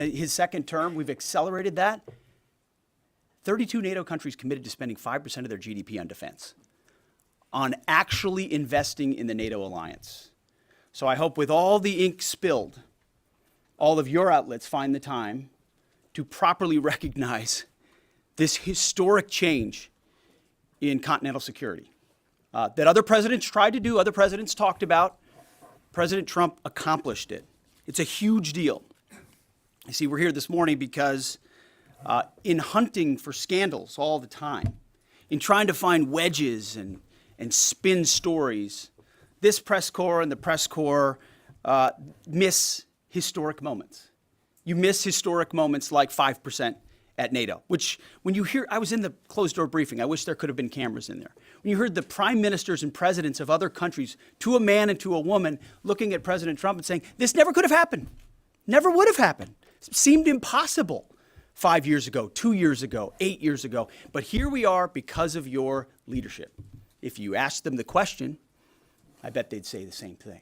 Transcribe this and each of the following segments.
his second term, we've accelerated that. 32 NATO countries committed to spending 5% of their GDP on defense, on actually investing in the NATO alliance. So I hope with all the ink spilled, all of your outlets find the time to properly recognize this historic change in continental security that other presidents tried to do, other presidents talked about. President Trump accomplished it. It's a huge deal. You see, we're here this morning because in hunting for scandals all the time, in trying to find wedges and spin stories, this press corps and the press corps miss historic moments. You miss historic moments like 5% at NATO, which when you hear, I was in the closed door briefing, I wish there could have been cameras in there. When you heard the prime ministers and presidents of other countries, to a man and to a woman, looking at President Trump and saying, this never could have happened, never would have happened. It seemed impossible 5 years ago, 2 years ago, 8 years ago. But here we are because of your leadership. If you ask them the question, I bet they'd say the same thing.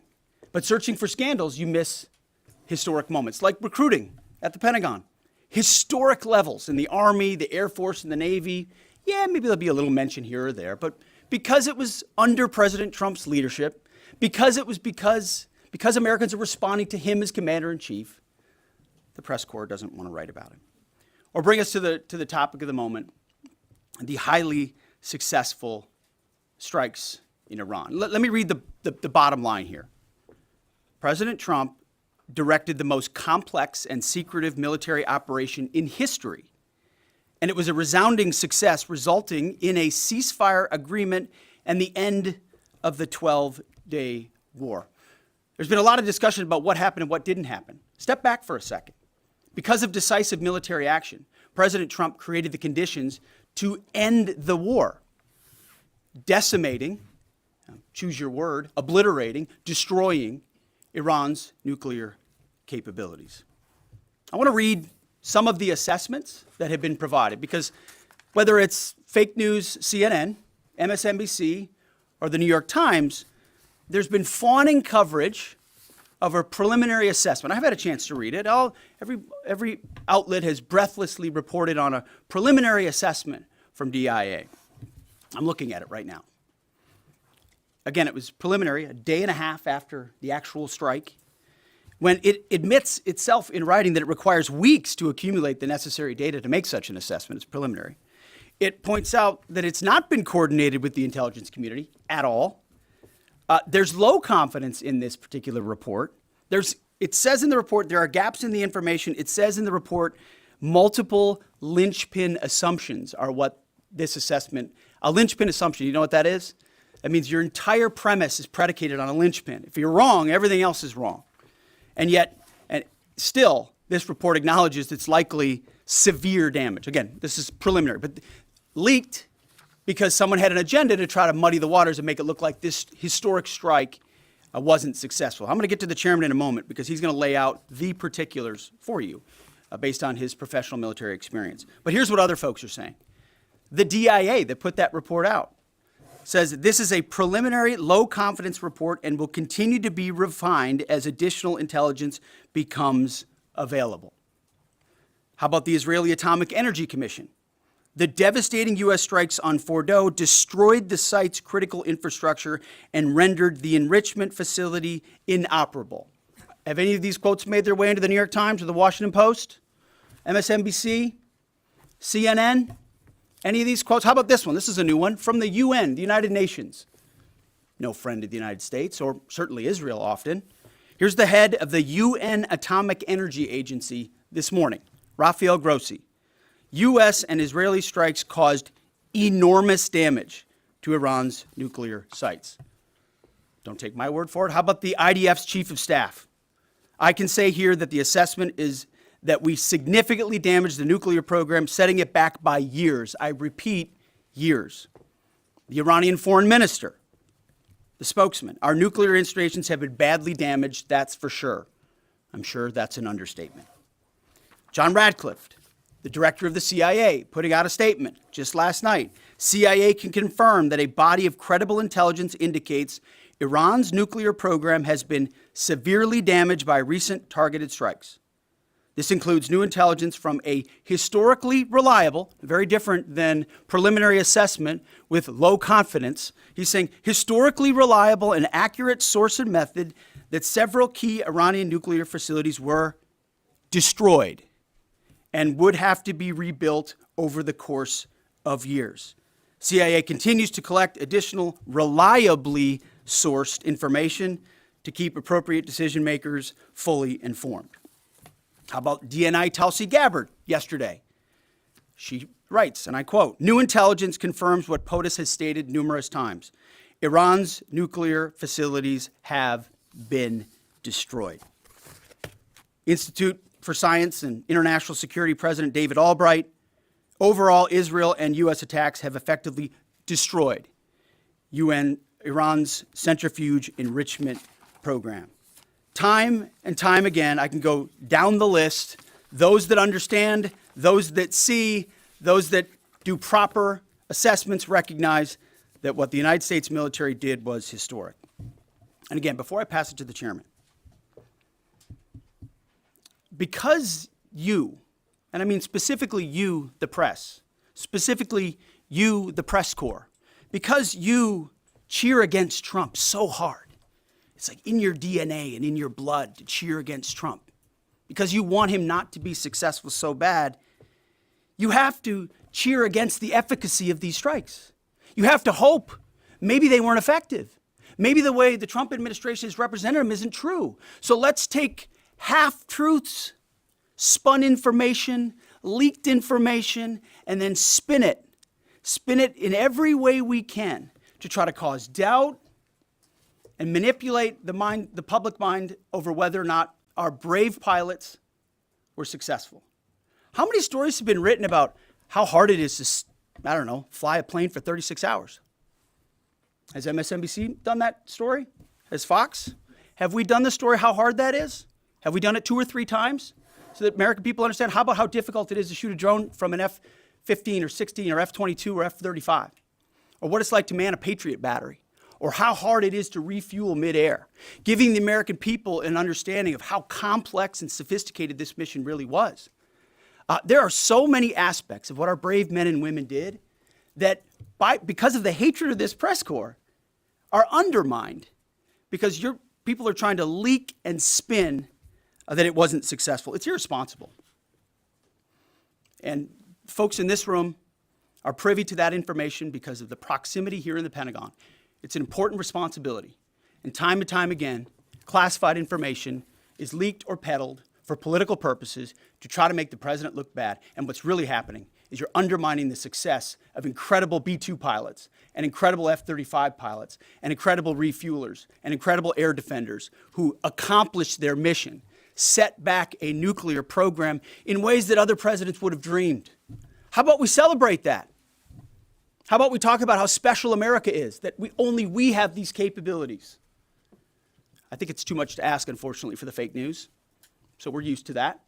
But searching for scandals, you miss historic moments, like recruiting at the Pentagon. Historic levels in the Army, the Air Force, and the Navy. Yeah, maybe there'll be a little mention here or there, but because it was under President Trump's leadership, because Americans are responding to him as commander-in-chief, the press corps doesn't want to write about it. Or bring us to the topic of the moment, the highly successful strikes in Iran. Let me read the bottom line here. President Trump directed the most complex and secretive military operation in history, and it was a resounding success, resulting in a ceasefire agreement and the end of the 12-day war. There's been a lot of discussion about what happened and what didn't happen. Step back for a second. Because of decisive military action, President Trump created the conditions to end the war, decimating, choose your word, obliterating, destroying Iran's nuclear capabilities. I want to read some of the assessments that have been provided, because whether it's fake news, CNN, MSNBC, or the New York Times, there's been fawning coverage of a preliminary assessment. I've had a chance to read it. Every outlet has breathlessly reported on a preliminary assessment from DIA. I'm looking at it right now. Again, it was preliminary, a day and a half after the actual strike, when it admits itself in writing that it requires weeks to accumulate the necessary data to make such an assessment. It's preliminary. It points out that it's not been coordinated with the intelligence community at all. There's low confidence in this particular report. It says in the report there are gaps in the information. It says in the report multiple linchpin assumptions are what this assessment, a linchpin assumption, you know what that is? That means your entire premise is predicated on a linchpin. If you're wrong, everything else is wrong. And yet, and still, this report acknowledges it's likely severe damage. Again, this is preliminary, but leaked because someone had an agenda to try to muddy the waters and make it look like this historic strike wasn't successful. I'm going to get to the chairman in a moment because he's going to lay out the particulars for you based on his professional military experience. But here's what other folks are saying. The DIA that put that report out says this is a preliminary low-confidence report and will continue to be refined as additional intelligence becomes available. How about the Israeli Atomic Energy Commission? The devastating U.S. strikes on Fordow destroyed the site's critical infrastructure and rendered the enrichment facility inoperable. Have any of these quotes made their way into the New York Times or the Washington Post, MSNBC, CNN? Any of these quotes? How about this one? This is a new one from the UN, the United Nations. No friend of the United States, or certainly Israel often. Here's the head of the UN Atomic Energy Agency this morning, Rafael Grossi. U.S. and Israeli strikes caused enormous damage to Iran's nuclear sites. Don't take my word for it. How about the IDF's chief of staff? I can say here that the assessment is that we significantly damaged the nuclear program, setting it back by years. I repeat, years. The Iranian foreign minister, the spokesman, our nuclear installations have been badly damaged, that's for sure. I'm sure that's an understatement. John Radcliffe, the director of the CIA, putting out a statement just last night. CIA can confirm that a body of credible intelligence indicates Iran's nuclear program has been severely damaged by recent targeted strikes. This includes new intelligence from a historically reliable, very different than preliminary assessment with low confidence. He's saying historically reliable and accurate source and method that several key Iranian nuclear facilities were destroyed and would have to be rebuilt over the course of years. CIA continues to collect additional reliably sourced information to keep appropriate decision makers fully informed. How about DNI Tulsi Gabbard yesterday? She writes, and I quote, "New intelligence confirms what POTUS has stated numerous times. Iran's nuclear facilities have been destroyed." Institute for Science and International Security President David Albright, overall, Israel and U.S. attacks have effectively destroyed Iran's centrifuge enrichment program. Time and time again, I can go down the list. Those that understand, those that see, those that do proper assessments recognize that what the United States military did was historic. And again, before I pass it to the chairman, because you, and I mean specifically you, the press, specifically you, the press corps, because you cheer against Trump so hard, it's like in your DNA and in your blood to cheer against Trump. Because you want him not to be successful so bad, you have to cheer against the efficacy of these strikes. You have to hope maybe they weren't effective. Maybe the way the Trump administration has represented them isn't true. So let's take half-truths, spun information, leaked information, and then spin it. Spin it in every way we can to try to cause doubt and manipulate the public mind over whether or not our brave pilots were successful. How many stories have been written about how hard it is to, fly a plane for 36 hours? Has MSNBC done that story? Has Fox? Have we done the story how hard that is? Have we done it 2 or 3 times so that American people understand? How about how difficult it is to shoot a drone from an F-15 or 16 or F-22 or F-35? Or what it's like to man a Patriot battery? Or how hard it is to refuel midair, giving the American people an understanding of how complex and sophisticated this mission really was. There are so many aspects of what our brave men and women did that because of the hatred of this press corps are undermined because your people are trying to leak and spin that it wasn't successful. It's irresponsible. And folks in this room are privy to that information because of the proximity here in the Pentagon. It's an important responsibility. And time again, classified information is leaked or peddled for political purposes to try to make the president look bad. And what's really happening is you're undermining the success of incredible B-2 pilots and incredible F-35 pilots and incredible refuelers and incredible air defenders who accomplished their mission, set back a nuclear program in ways that other presidents would have dreamed. How about we celebrate that? How about we talk about how special America is, that only we have these capabilities? I think it's too much to ask, unfortunately, for the fake news. So we're used to that.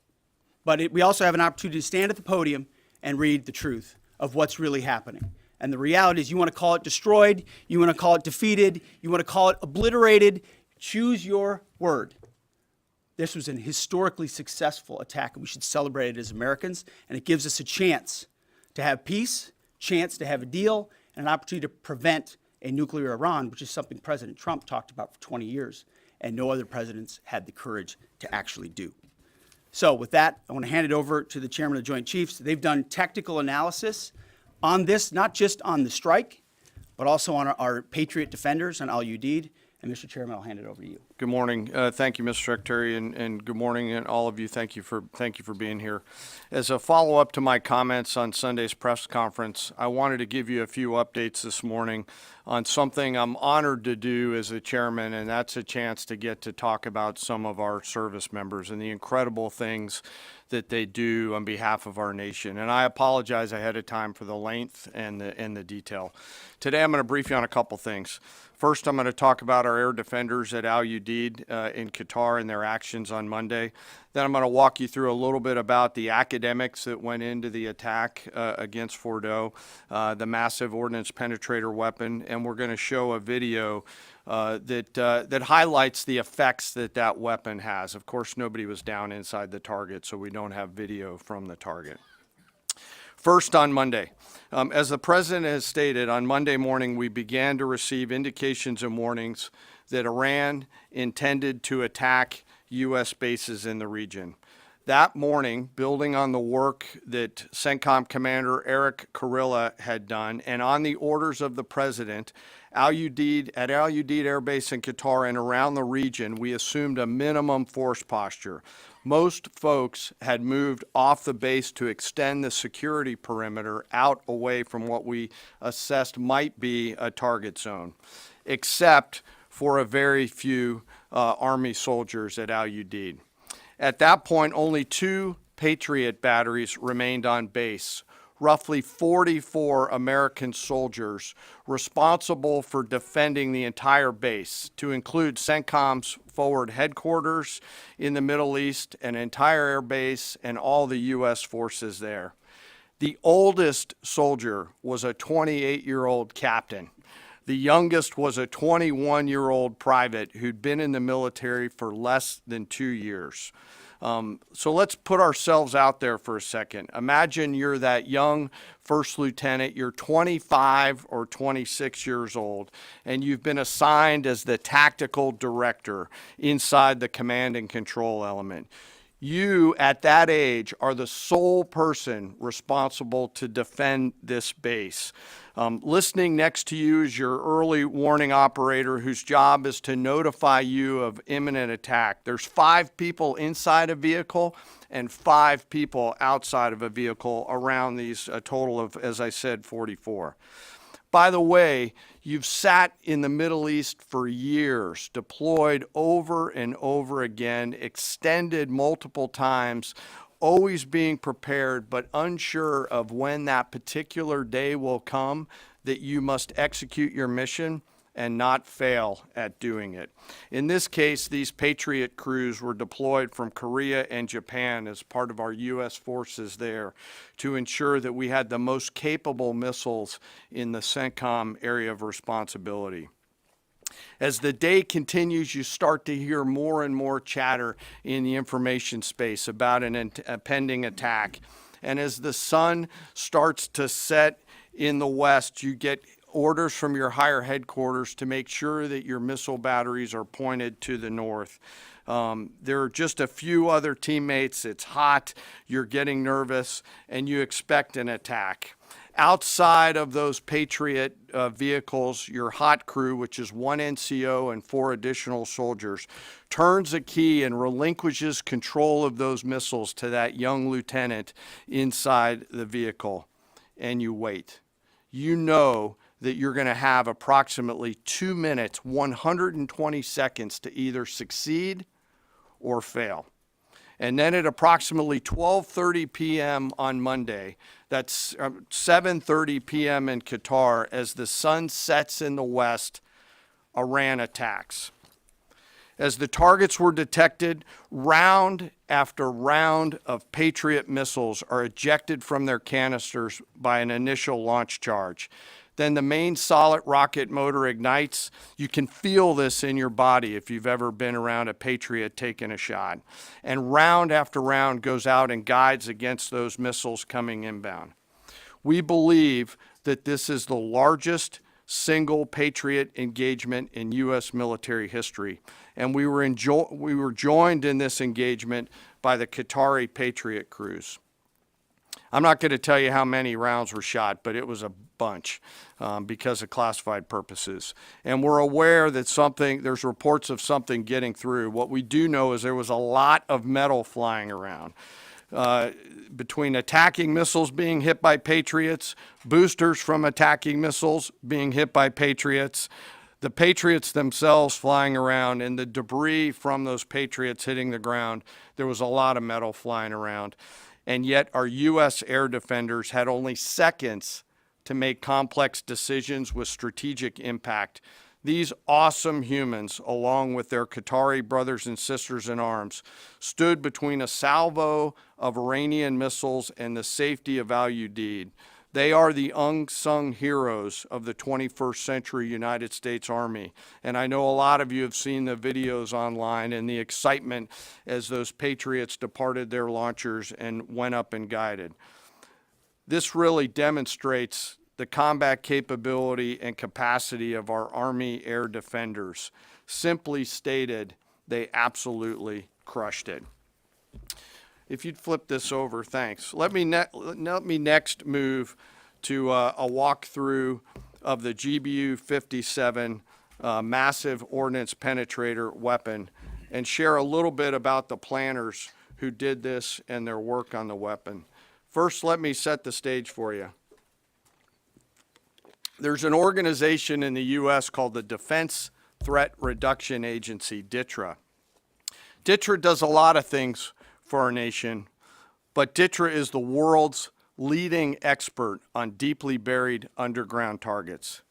But we also have an opportunity to stand at the podium and read the truth of what's really happening. And the reality is you want to call it destroyed, you want to call it defeated, you want to call it obliterated, choose your word. This was an historically successful attack, and we should celebrate it as Americans. And it gives us a chance to have peace, chance to have a deal, and an opportunity to prevent a nuclear Iran, which is something President Trump talked about for 20 years, and no other presidents had the courage to actually do. So with that, I want to hand it over to the chairman of the Joint Chiefs. They've done technical analysis on this, not just on the strike, but also on our Patriot defenders and Al Udeid. And Mr. Chairman, I'll hand it over to you. Good morning. Thank you, Mr. Secretary, and good morning, and all of you. Thank you for being here. As a follow-up to my comments on Sunday's press conference, I wanted to give you a few updates this morning on something I'm honored to do as a chairman, and that's a chance to get to talk about some of our service members and the incredible things that they do on behalf of our nation. And I apologize ahead of time for the length and the detail. Today I'm going to brief you on a couple things. First, I'm going to talk about our air defenders at Al Udeid Udeid in Qatar and their actions on Monday. Then I'm going to walk you through a little bit about the academics that went into the attack against Fordo, the massive ordnance penetrator weapon, and we're going to show a video that highlights the effects that weapon has. Of course, nobody was down inside the target, so we don't have video from the target. First, on Monday, as the president has stated, on Monday morning we began to receive indications and warnings that Iran intended to attack U.S. bases in the region. That morning, building on the work that CENTCOM Commander Eric Kurilla had done, and on the orders of the president, at Al Udeid Air Base in Qatar and around the region, we assumed a minimum force posture. Most folks had moved off the base to extend the security perimeter out away from what we assessed might be a target zone, except for a very few Army soldiers at Al Udeid. At that point, only 2 Patriot batteries remained on base, roughly 44 American soldiers responsible for defending the entire base, to include CENTCOM's forward headquarters in the Middle East, an entire air base, and all the U.S. forces there. The oldest soldier was a 28-year-old captain. The youngest was a 21-year-old private who'd been in the military for less than 2 years. So let's put ourselves out there for a second. Imagine you're that young first lieutenant, you're 25 or 26 years old, and you've been assigned as the tactical director inside the command and control element. You, at that age, are the sole person responsible to defend this base. Listening next to you is your early warning operator whose job is to notify you of imminent attack. There's 5 people inside a vehicle and 5 people outside of a vehicle around these, a total of, as I said, 44. By the way, you've sat in the Middle East for years, deployed over and over again, extended multiple times, always being prepared, but unsure of when that particular day will come that you must execute your mission and not fail at doing it. In this case, these Patriot crews were deployed from Korea and Japan as part of our U.S. forces there to ensure that we had the most capable missiles in the CENTCOM area of responsibility. As the day continues, you start to hear more and more chatter in the information space about a pending attack. And as the sun starts to set in the west, you get orders from your higher headquarters to make sure that your missile batteries are pointed to the north. There are just a few other teammates. It's hot, you're getting nervous, and you expect an attack. Outside of those Patriot vehicles, your hot crew, which is 1 NCO and 4 additional soldiers, turns a key and relinquishes control of those missiles to that young lieutenant inside the vehicle, and you wait. You know that you're going to have approximately 2 minutes, 120 seconds to either succeed or fail. And then at approximately 12:30 p.m. on Monday, that's 7:30 p.m. in Qatar, as the sun sets in the west, Iran attacks. As the targets were detected, round after round of Patriot missiles are ejected from their canisters by an initial launch charge. Then the main solid rocket motor ignites. You can feel this in your body if you've ever been around a Patriot taking a shot. And round after round goes out and guides against those missiles coming inbound. We believe that this is the largest single Patriot engagement in U.S. military history. And we were joined in this engagement by the Qatari Patriot crews. I'm not going to tell you how many rounds were shot, but it was a bunch because of classified purposes. And we're aware that there's reports of something getting through. What we do know is there was a lot of metal flying around. Between attacking missiles being hit by Patriots, boosters from attacking missiles being hit by Patriots, the Patriots themselves flying around, and the debris from those Patriots hitting the ground, there was a lot of metal flying around. And yet our U.S. air defenders had only seconds to make complex decisions with strategic impact These awesome humans, along with their Qatari brothers and sisters in arms, stood between a salvo of Iranian missiles and the safety of Al Udeid. They are the unsung heroes of the 21st century United States Army. And I know a lot of you have seen the videos online and the excitement as those Patriots departed their launchers and went up and guided. This really demonstrates the combat capability and capacity of our Army air defenders. Simply stated, they absolutely crushed it. If you'd flip this over, thanks. Let me next move to a walkthrough of the GBU-57 massive ordnance penetrator weapon and share a little bit about the planners who did this and their work on the weapon. First, let me set the stage for you. There's an organization in the U.S. called the Defense Threat Reduction Agency, DTRA. DTRA does a lot of things for our nation, but DTRA is the world's leading expert on deeply buried underground targets.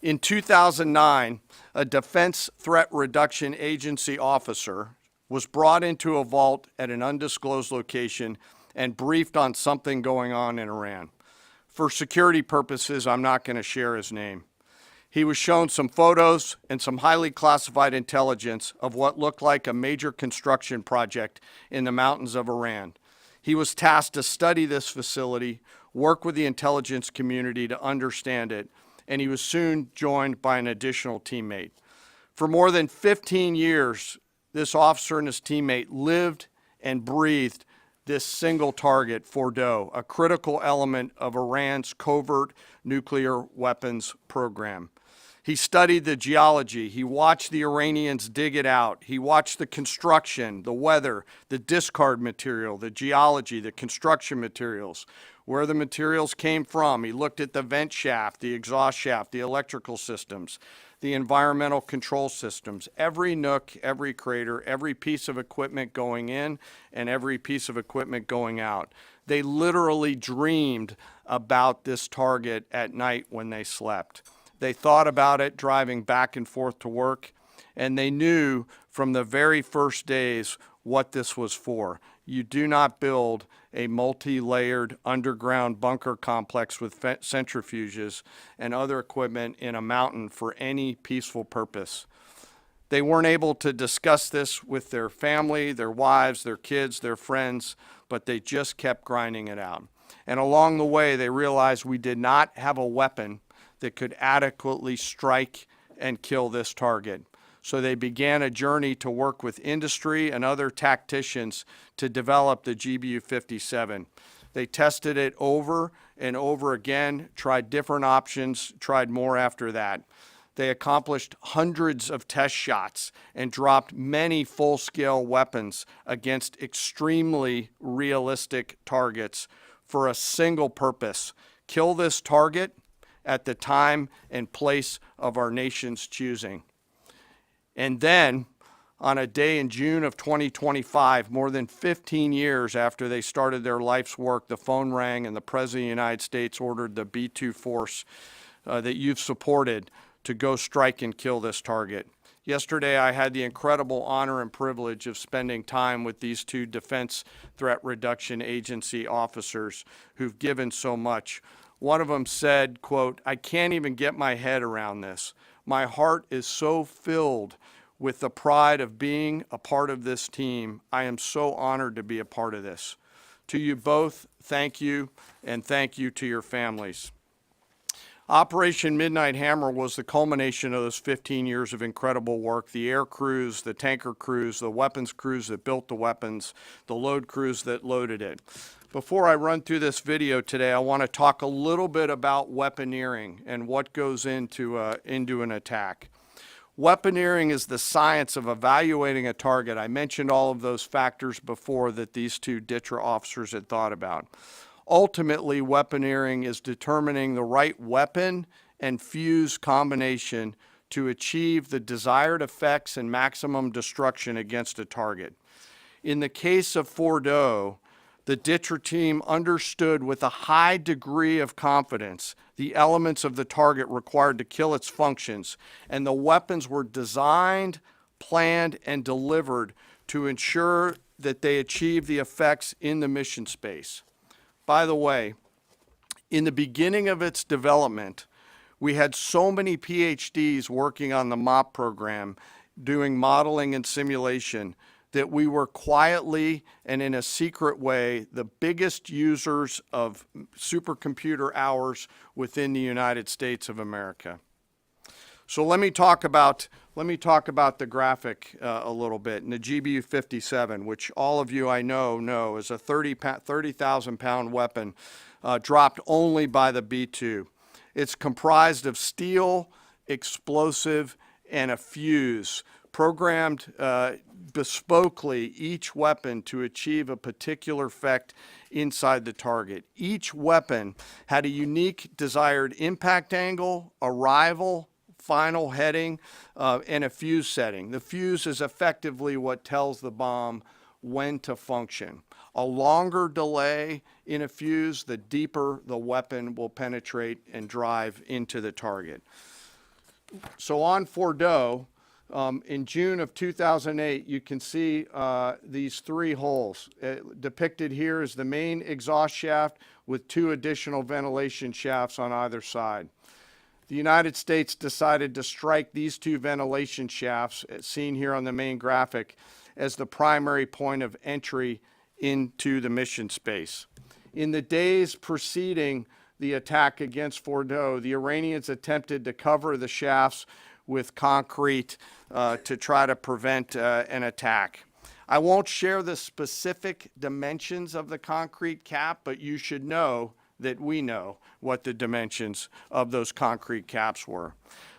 In 2009, a Defense Threat Reduction Agency officer was brought into a vault at an undisclosed location and briefed on something going on in Iran. For security purposes, I'm not going to share his name. He was shown some photos and some highly classified intelligence of what looked like a major construction project in the mountains of Iran. He was tasked to study this facility, work with the intelligence community to understand it, and he was soon joined by an additional teammate. For more than 15 years, this officer and his teammate lived and breathed this single target, Fordow, a critical element of Iran's covert nuclear weapons program. He studied the geology. He watched the Iranians dig it out. He watched the construction, the weather, the discard material, the geology, the construction materials, where the materials came from. He looked at the vent shaft, the exhaust shaft, the electrical systems, the environmental control systems, every nook, every crater, every piece of equipment going in and every piece of equipment going out. They literally dreamed about this target at night when they slept. They thought about it driving back and forth to work, and they knew from the very first days what this was for. You do not build a multi-layered underground bunker complex with centrifuges and other equipment in a mountain for any peaceful purpose. They weren't able to discuss this with their family, their wives, their kids, their friends, but they just kept grinding it out. And along the way, they realized we did not have a weapon that could adequately strike and kill this target. So they began a journey to work with industry and other tacticians to develop the GBU-57. They tested it over and over again, tried different options, tried more after that. They accomplished hundreds of test shots and dropped many full-scale weapons against extremely realistic targets for a single purpose: kill this target at the time and place of our nation's choosing. And then, on a day in June of 2025, more than 15 years after they started their life's work, the phone rang and the President of the United States ordered the B-2 force that you've supported to go strike and kill this target. Yesterday, I had the incredible honor and privilege of spending time with these two Defense Threat Reduction Agency officers who've given so much. One of them said, quote, "I can't even get my head around this. My heart is so filled with the pride of being a part of this team. I am so honored to be a part of this." To you both, thank you, and thank you to your families. Operation Midnight Hammer was the culmination of those 15 years of incredible work. The air crews, the tanker crews, the weapons crews that built the weapons, the load crews that loaded it. Before I run through this video today, I want to talk a little bit about weaponeering and what goes into an attack. Weaponeering is the science of evaluating a target. I mentioned all of those factors before that these two DTRA officers had thought about. Ultimately, weaponeering is determining the right weapon and fuse combination to achieve the desired effects and maximum destruction against a target. In the case of Fordow, The DTRA team understood with a high degree of confidence the elements of the target required to kill its functions, and the weapons were designed, planned, and delivered to ensure that they achieve the effects in the mission space. By the way, in the beginning of its development, we had so many PhDs working on the MOP program, doing modeling and simulation, that we were quietly and in a secret way the biggest users of supercomputer hours within the United States of America. So let me talk about the graphic a little bit. And the GBU-57, which all of you I know is a 30,000 pound weapon dropped only by the B-2. It's comprised of steel, explosive, and a fuse, programmed bespokely each weapon to achieve a particular effect inside the target. Each weapon had a unique desired impact angle, arrival, final heading, and a fuse setting. The fuse is effectively what tells the bomb when to function. A longer delay in a fuse, the deeper the weapon will penetrate and drive into the target. So on Fordo, in June of 2008, you can see these three holes. Depicted here is the main exhaust shaft with two additional ventilation shafts on either side. The United States decided to strike these two ventilation shafts, as seen here on the main graphic, as the primary point of entry into the mission space. In the days preceding the attack against Fordo, the Iranians attempted to cover the shafts with concrete to try to prevent an attack. I won't share the specific dimensions of the concrete cap, but you should know that we know what the dimensions of those concrete caps were.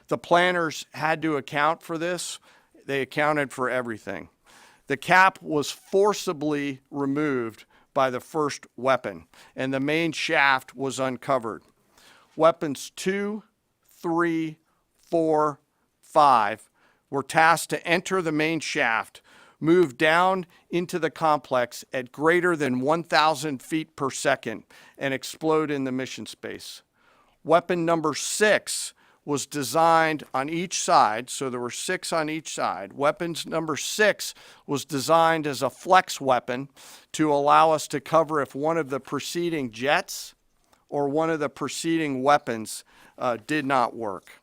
The planners had to account for this. They accounted for everything. The cap was forcibly removed by the first weapon, and the main shaft was uncovered. Weapons 2, 3, 4, 5 were tasked to enter the main shaft, move down into the complex at greater than 1,000 feet per second, and explode in the mission space. Weapon number 6 was designed on each side, so there were 6 on each side. Weapons number 6 was designed as a flex weapon to allow us to cover if one of the preceding jets or one of the preceding weapons did not work.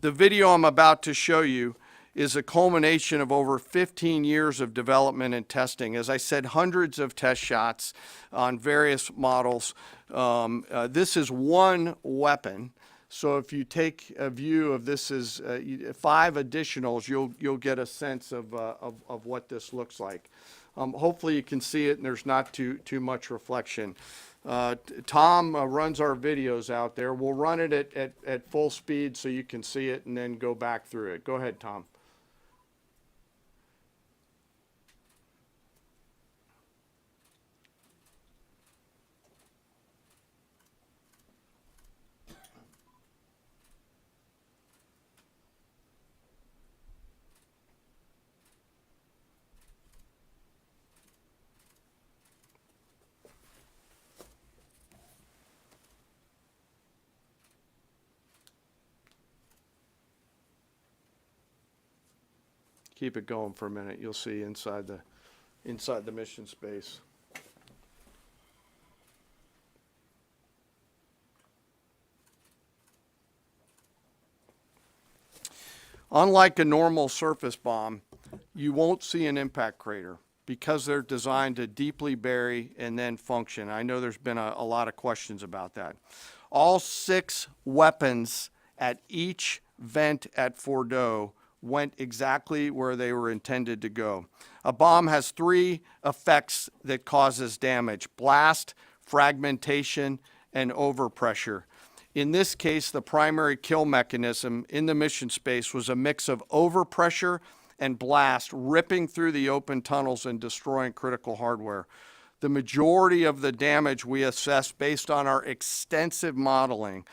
The video I'm about to show you is a culmination of over 15 years of development and testing. As I said, hundreds of test shots on various models. This is one weapon. So if you take a view of this as 5 additionals, you'll get a sense of what this looks like. Hopefully you can see it and there's not too much reflection. Tom runs our videos out there. We'll run it at full speed so you can see it and then go back through it. Go ahead, Tom. Keep it going for a minute. You'll see inside the mission space. Unlike a normal surface bomb, you won't see an impact crater because they're designed to deeply bury and then function. I know there's been a lot of questions about that. All 6 weapons at each vent at Fordo went exactly where they were intended to go. A bomb has 3 effects that causes damage: blast, fragmentation, and overpressure. In this case, the primary kill mechanism in the mission space was a mix of overpressure and blast ripping through the open tunnels and destroying critical hardware. The majority of the damage we assessed based on our extensive modeling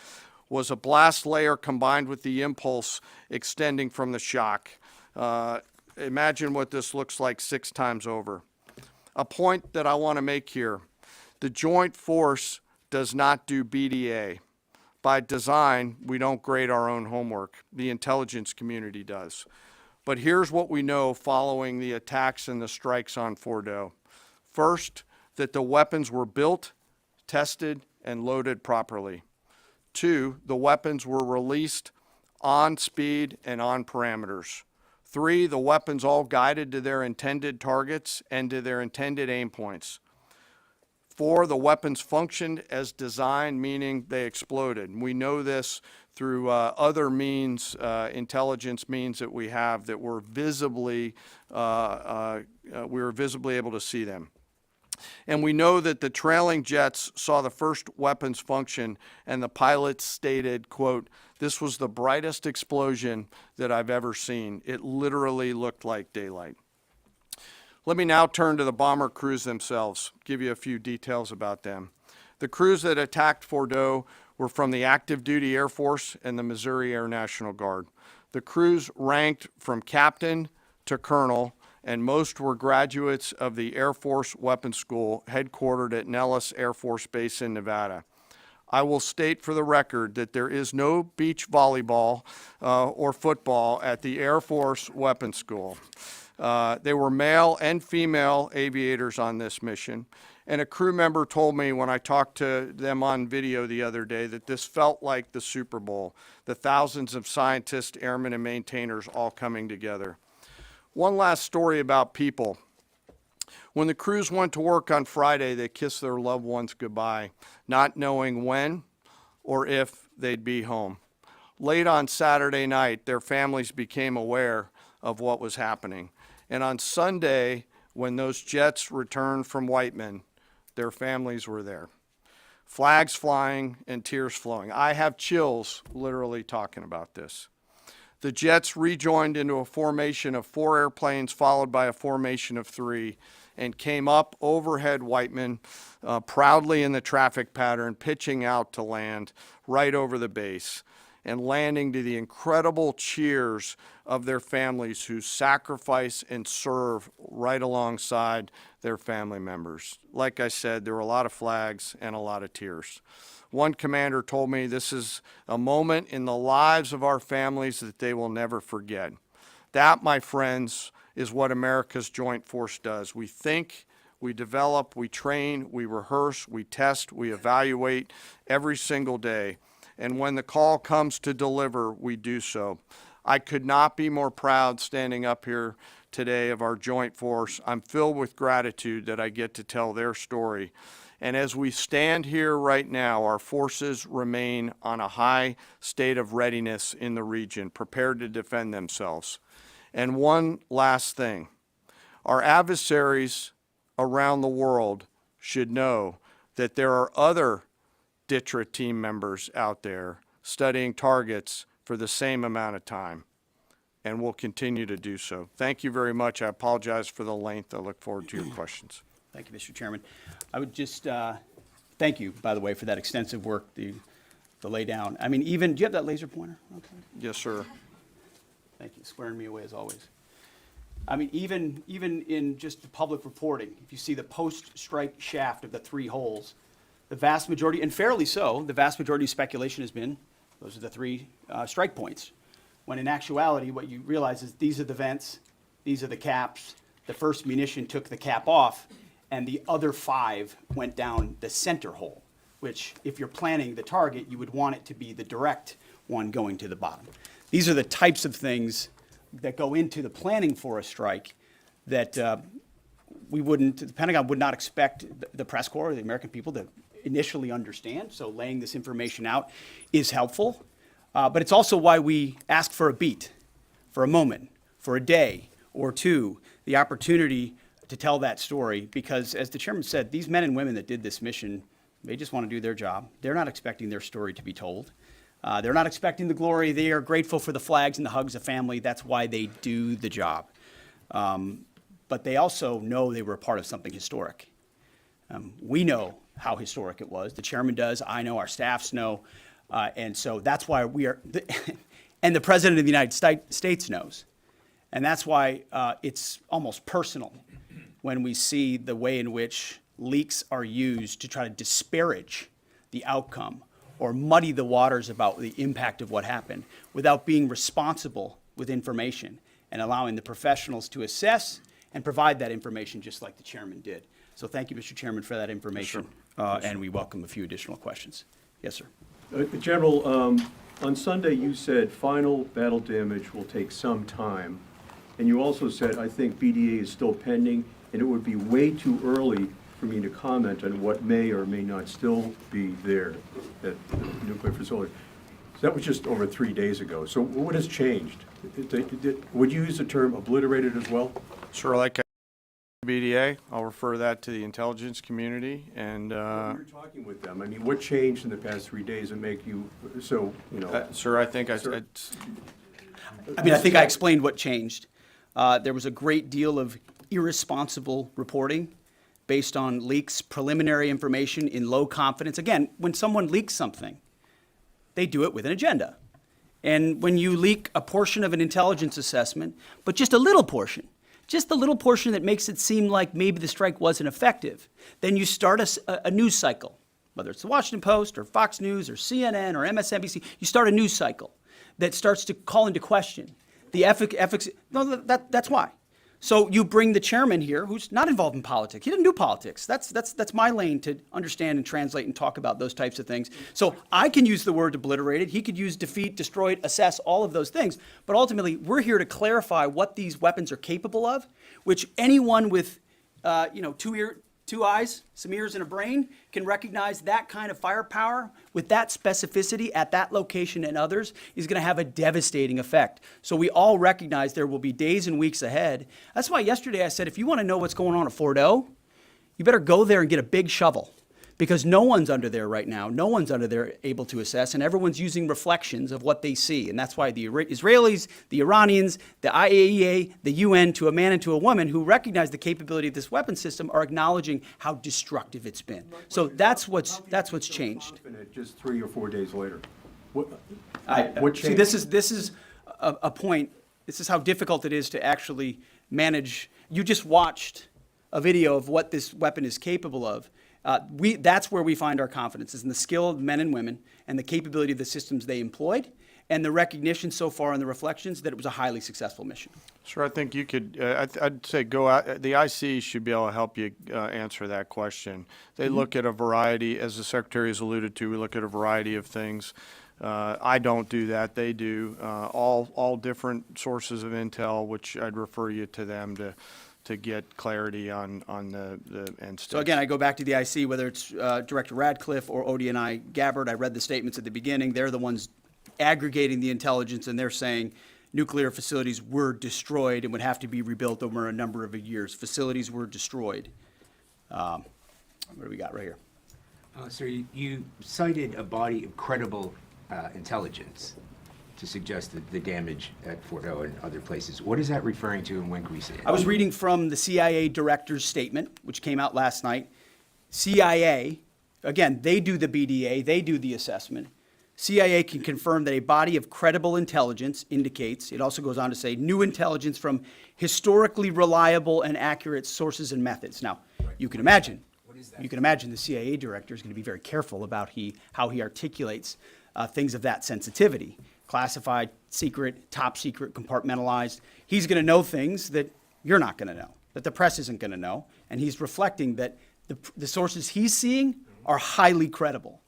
was a blast layer combined with the impulse extending from the shock. Imagine what this looks like 6 times over. A point that I want to make here. The Joint Force does not do BDA. By design, we don't grade our own homework. The intelligence community does. But here's what we know following the attacks and the strikes on Fordo. First, that the weapons were built, tested, and loaded properly. Two, the weapons were released on speed and on parameters. Three, the weapons all guided to their intended targets and to their intended aim points. Four, the weapons functioned as designed, meaning they exploded. And we know this through other means, intelligence means that we have that were visibly, we were visibly able to see them. And we know that the trailing jets saw the first weapons function, and the pilots stated, quote, "This was the brightest explosion that I've ever seen. It literally looked like daylight." Let me now turn to the bomber crews themselves, give you a few details about them. The crews that attacked Fordo were from the active duty Air Force and the Missouri Air National Guard. The crews ranked from captain to colonel, and most were graduates of the Air Force Weapons School headquartered at Nellis Air Force Base in Nevada. I will state for the record that there is no beach volleyball or football at the Air Force Weapons School. They were male and female aviators on this mission. And a crew member told me when I talked to them on video the other day that this felt like the Super Bowl, the thousands of scientists, airmen, and maintainers all coming together. One last story about people. When the crews went to work on Friday, they kissed their loved ones goodbye, not knowing when or if they'd be home. Late on Saturday night, their families became aware of what was happening. And on Sunday, when those jets returned from Whiteman, their families were there. Flags flying and tears flowing. I have chills literally talking about this. The jets rejoined into a formation of 4 airplanes followed by a formation of 3 and came up overhead Whiteman proudly in the traffic pattern, pitching out to land right over the base and landing to the incredible cheers of their families who sacrifice and serve right alongside their family members. Like I said, there were a lot of flags and a lot of tears. One commander told me this is a moment in the lives of our families that they will never forget. That, my friends, is what America's Joint Force does. We think, we develop, we train, we rehearse, we test, we evaluate every single day. And when the call comes to deliver, we do so. I could not be more proud standing up here today of our Joint Force. I'm filled with gratitude that I get to tell their story. And as we stand here right now, our forces remain on a high state of readiness in the region, prepared to defend themselves. And one last thing, our adversaries around the world should know that there are other DTRA team members out there studying targets for the same amount of time, and will continue to do so. Thank you very much. I apologize for the length. I look forward to your questions. Thank you, Mr. Chairman. I would just thank you, by the way, for that extensive work, the lay down. I mean, even, do you have that laser pointer? Okay. Yes, sir. Thank you, squaring me away as always. I mean, even in just the public reporting, if you see the post-strike shaft of the 3 holes, the vast majority, and fairly so, the vast majority of speculation has been, those are the 3 strike points. When in actuality, what you realize is these are the vents, these are the caps, the first munition took the cap off, and the other 5 went down the center hole, which if you're planning the target, you would want it to be the direct one going to the bottom. These are the types of things that go into the planning for a strike that the Pentagon would not expect the press corps, the American people, to initially understand. So laying this information out is helpful. But it's also why we ask for a beat, for a moment, for a day or 2, the opportunity to tell that story. Because as the chairman said, these men and women that did this mission, they just want to do their job. They're not expecting their story to be told. They're not expecting the glory. They are grateful for the flags and the hugs of family. That's why they do the job. But they also know they were a part of something historic. We know how historic it was. The chairman does. I know. Our staffs know. And so that's why we are, and the President of the United States knows. And that's why it's almost personal when we see the way in which leaks are used to try to disparage the outcome or muddy the waters about the impact of what happened without being responsible with information and allowing the professionals to assess and provide that information just like the chairman did. So thank you, Mr. Chairman, for that information. And we welcome a few additional questions. Yes, sir. General, on Sunday you said final battle damage will take some time. And you also said, I think BDA is still pending, and it would be way too early for me to comment on what may or may not still be there at the nuclear facility. So that was just over 3 days ago. So what has changed? Would you use the term obliterated as well? Sure, like BDA, I'll refer that to the intelligence community, and, You're talking with them. I mean, what changed in the past 3 days that make you, so, you know? sir, I think I think I explained what changed. There was a great deal of irresponsible reporting based on leaks, preliminary information in low confidence. Again, when someone leaks something, they do it with an agenda. And when you leak a portion of an intelligence assessment, but just a little portion that makes it seem like maybe the strike wasn't effective, then you start a news cycle, whether it's the Washington Post or Fox News or CNN or MSNBC, you start a news cycle that starts to call into question the efficacy. No, that's why. So you bring the chairman here, who's not involved in politics. He doesn't do politics. That's my lane to understand and translate and talk about those types of things. So I can use the word obliterated. He could use defeat, destroyed, assess, all of those things. But ultimately, we're here to clarify what these weapons are capable of, which anyone with, two eyes, some ears, and a brain can recognize that kind of firepower with that specificity at that location and others is going to have a devastating effect. So we all recognize there will be days and weeks ahead. That's why yesterday I said, if you want to know what's going on at Fort O, you better go there and get a big shovel, because no one's under there right now. No one's under there able to assess, and everyone's using reflections of what they see. And that's why the Israelis, the Iranians, the IAEA, the UN, to a man and to a woman who recognize the capability of this weapon system, are acknowledging how destructive it's been. So that's what's changed. Confident just 3 or 4 days later. What See, changed? this is a point. This is how difficult it is to actually manage. You just watched a video of what this weapon is capable of. That's where we find our confidence, is in the skill of men and women and the capability of the systems they employed, and the recognition so far in the reflections that it was a highly successful mission. Sure, I think you could, I'd say go out, the IC should be able to help you answer that question. They look at a variety, as the Secretary has alluded to, we look at a variety of things. I don't do that, they do. All different sources of intel, which I'd refer you to them to get clarity on the end state. So again, I go back to the IC, whether it's Director Radcliffe or ODNI Gabbard. I read the statements at the beginning. They're the ones aggregating the intelligence, and they're saying nuclear facilities were destroyed and would have to be rebuilt over a number of years. Facilities were destroyed. What do we got right here? Sir, you cited a body of credible intelligence to suggest that the damage at Fort O and other places. What is that referring to, and when can we see it? I was reading from the CIA director's statement, which came out last night. CIA, again, they do the BDA, they do the assessment. CIA can confirm that a body of credible intelligence indicates, it also goes on to say, new intelligence from historically reliable and accurate sources and methods. Now, you can imagine, the CIA director is going to be very careful about how he articulates things of that sensitivity. Classified, secret, top secret, compartmentalized. He's going to know things that you're not going to know, that the press isn't going to know, and he's reflecting that the sources he's seeing are highly credible.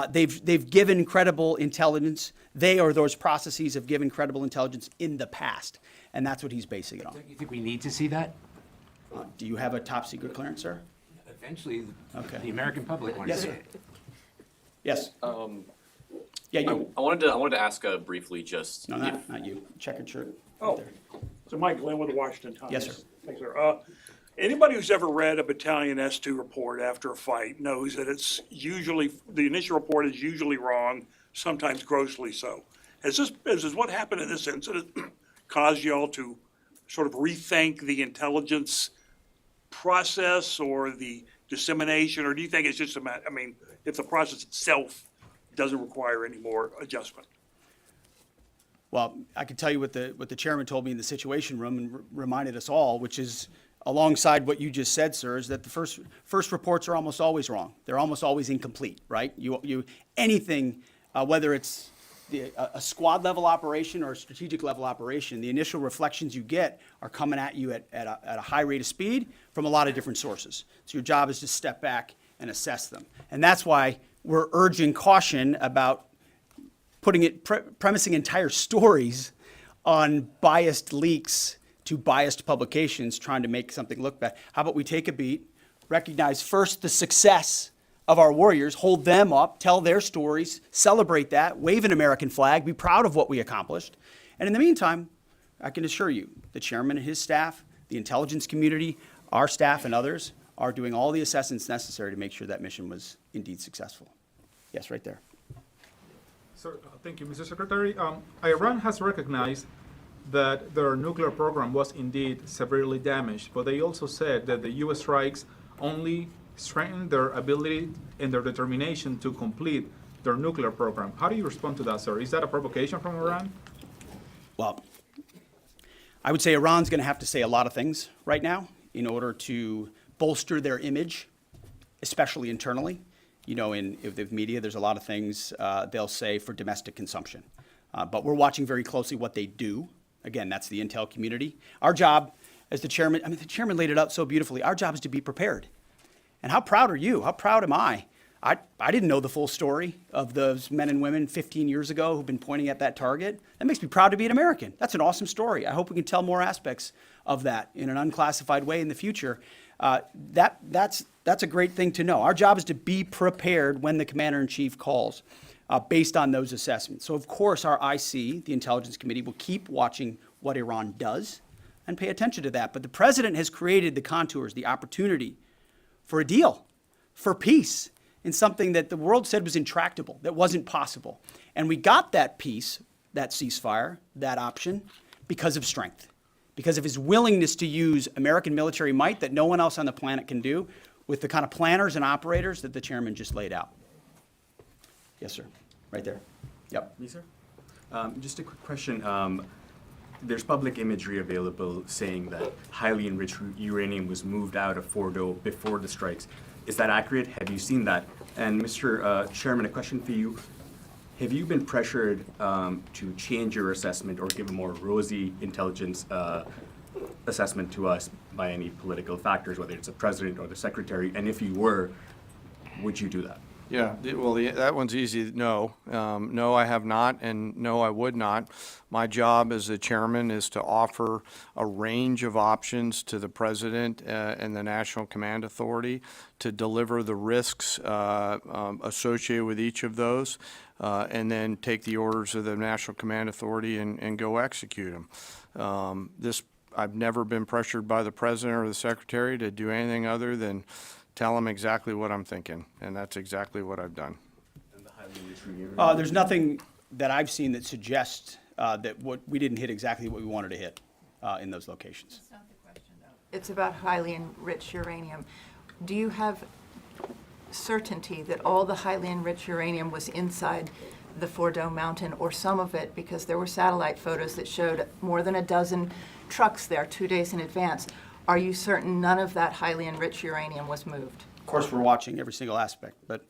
They've given credible intelligence. They or those processes have given credible intelligence in the past, and that's what he's basing it on. Don't you think we need to see that? Do you have a top secret clearance, sir? Eventually, Okay. the American public wants Yes, to see sir. it. Yes. Yeah, you. I wanted to ask briefly just No, not you. Checkered shirt. Oh, so Mike Glenn with the Washington Times. Yes, sir. Thanks, sir. Anybody who's ever read a Battalion S2 report after a fight knows that it's usually, the initial report is usually wrong, sometimes grossly so. Has what happened in this incident caused y'all to sort of rethink the intelligence process or the dissemination, or do you think it's just if the process itself doesn't require any more adjustment? Well, I can tell you what the chairman told me in the Situation Room and reminded us all, which is alongside what you just said, sir, is that the first reports are almost always wrong. They're almost always incomplete, right? Anything, whether it's a squad level operation or a strategic level operation, the initial reflections you get are coming at you at a high rate of speed from a lot of different sources. So your job is to step back and assess them. And that's why we're urging caution about premising entire stories on biased leaks to biased publications trying to make something look bad. How about we take a beat, recognize first the success of our warriors, hold them up, tell their stories, celebrate that, wave an American flag, be proud of what we accomplished. And in the meantime, I can assure you, the chairman and his staff, the intelligence community, our staff and others are doing all the assessments necessary to make sure that mission was indeed successful. Yes, right there. Sir, thank you, Mr. Secretary. Iran has recognized that their nuclear program was indeed severely damaged, but they also said that the U.S. strikes only strengthened their ability and their determination to complete their nuclear program. How do you respond to that, sir? Is that a provocation from Iran? Well, I would say Iran's going to have to say a lot of things right now in order to bolster their image, especially internally. You know, in the media, there's a lot of things they'll say for domestic consumption. But we're watching very closely what they do. Again, that's the intel community. Our job as the chairman, the chairman laid it out so beautifully. Our job is to be prepared. And how proud are you? How proud am I? I didn't know the full story of those men and women 15 years ago who've been pointing at that target. That makes me proud to be an American. That's an awesome story. I hope we can tell more aspects of that in an unclassified way in the future. That's a great thing to know. Our job is to be prepared when the commander-in-chief calls based on those assessments. So, of course, our IC, the Intelligence Committee, will keep watching what Iran does and pay attention to that. But the president has created the contours, the opportunity for a deal, for peace, in something that the world said was intractable, that wasn't possible. And we got that peace, that ceasefire, that option, because of strength, because of his willingness to use American military might that no one else on the planet can do with the kind of planners and operators that the chairman just laid out. Yes, sir. Right there. Yep. Me, sir? Just a quick question. There's public imagery available saying that highly enriched uranium was moved out of Fordo before the strikes. Is that accurate? Have you seen that? And Mr. Chairman, a question for you. Have you been pressured to change your assessment or give a more rosy intelligence assessment to us by any political factors, whether it's the president or the secretary? And if you were, would you do that? Yeah, well, that one's easy. No. No, I have not, and no, I would not. My job as the chairman is to offer a range of options to the president and the National Command Authority to deliver the risks associated with each of those, and then take the orders of the National Command Authority and go execute them. I've never been pressured by the president or the secretary to do anything other than tell them exactly what I'm thinking, and that's exactly what I've done. And the highly enriched uranium? There's nothing that I've seen that suggests that we didn't hit exactly what we wanted to hit in those locations. That's not the question, though. It's about highly enriched uranium. Do you have certainty that all the highly enriched uranium was inside the Fordo mountain, or some of it, because there were satellite photos that showed more than a dozen trucks there 2 days in advance? Are you certain none of that highly enriched uranium was moved? Of course, we're watching every single aspect, but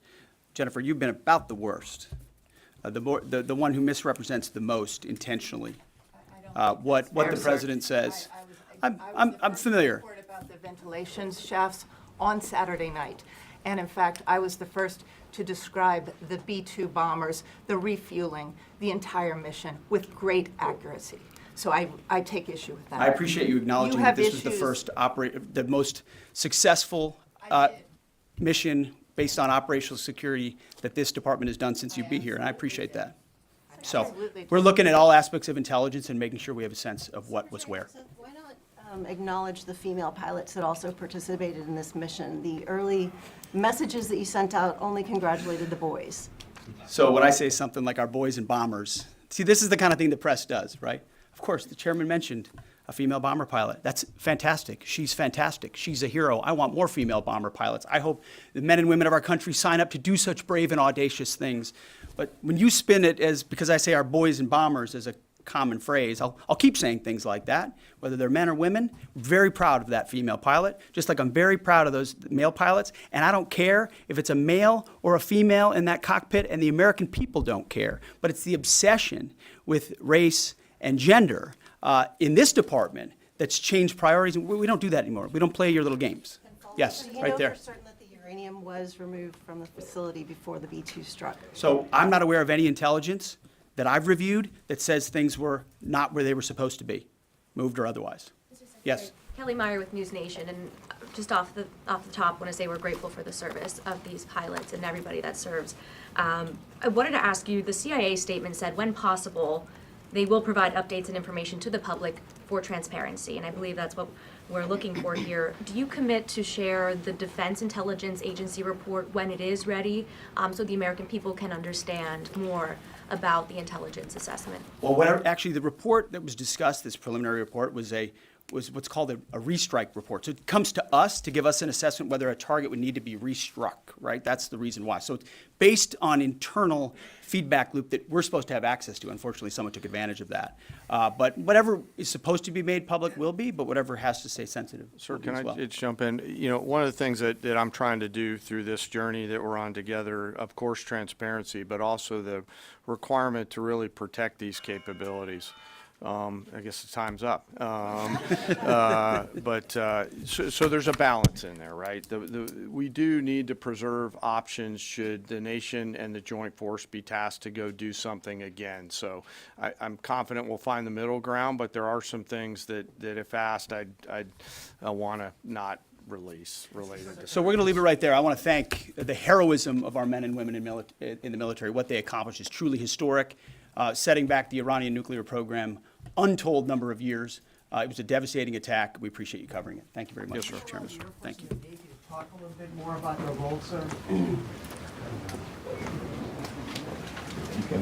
Jennifer, you've been about the worst, the one who misrepresents the most intentionally. What the president says. I'm familiar. I was the first to report about the ventilation shafts on Saturday night, and in fact, I was the first to describe the B-2 bombers, the refueling, the entire mission with great accuracy. So I take issue with that. I appreciate you acknowledging You that have this was the issues. first the most successful I did. mission based on operational security that this department has done since you've been here, and I appreciate that. So Absolutely. we're looking at all aspects of intelligence and making sure we have a sense of what was where. So why not acknowledge the female pilots that also participated in this mission? The early messages that you sent out only congratulated the boys. So when I say something like our boys and bombers, see, this is the kind of thing the press does, right? Of course, the chairman mentioned a female bomber pilot. That's fantastic. She's fantastic. She's a hero. I want more female bomber pilots. I hope the men and women of our country sign up to do such brave and audacious things. But when you spin it as, because I say our boys and bombers, as a common phrase. I'll keep saying things like that, whether they're men or women. Very proud of that female pilot, just like I'm very proud of those male pilots. And I don't care if it's a male or a female in that cockpit, and the American people don't care. But it's the obsession with race and gender in this department that's changed priorities. And we don't do that anymore. We don't play your little games. Yes, Do you right know there. for certain that the uranium was removed from the facility before the B-2 struck? So I'm not aware of any intelligence that I've reviewed that says things were not where they were supposed to be, moved or otherwise. Yes. Kelly Meyer with News Nation, and just off the top, want to say we're grateful for the service of these pilots and everybody that serves. I wanted to ask you, the CIA statement said, when possible, they will provide updates and information to the public for transparency, and I believe that's what we're looking for here. Do you commit to share the Defense Intelligence Agency report when it is ready, so the American people can understand more about the intelligence assessment? Well, actually, the report that was discussed, this preliminary report, was what's called a restrike report. So it comes to us to give us an assessment whether a target would need to be restruck, right? That's the reason why. So it's based on internal feedback loop that we're supposed to have access to. Unfortunately, someone took advantage of that. But whatever is supposed to be made public will be, but whatever has to stay sensitive Sir, will be can as I well. just jump in? You know, one of the things that I'm trying to do through this journey that we're on together, of course, transparency, but also the requirement to really protect these capabilities. I guess the time's up. So there's a balance in there, right? We do need to preserve options should the nation and the joint force be tasked to go do something again. So I'm confident we'll find the middle ground, but there are some things that if asked, I'd want to not release related to. So we're going to leave it right there. I want to thank the heroism of our men and women in the military. What they accomplished is truly historic, setting back the Iranian nuclear program untold number of years. It was a devastating attack. We appreciate you covering it. Thank you very much, Mr. Chairman. Thank you. Talk a little bit more about their role, sir. You can,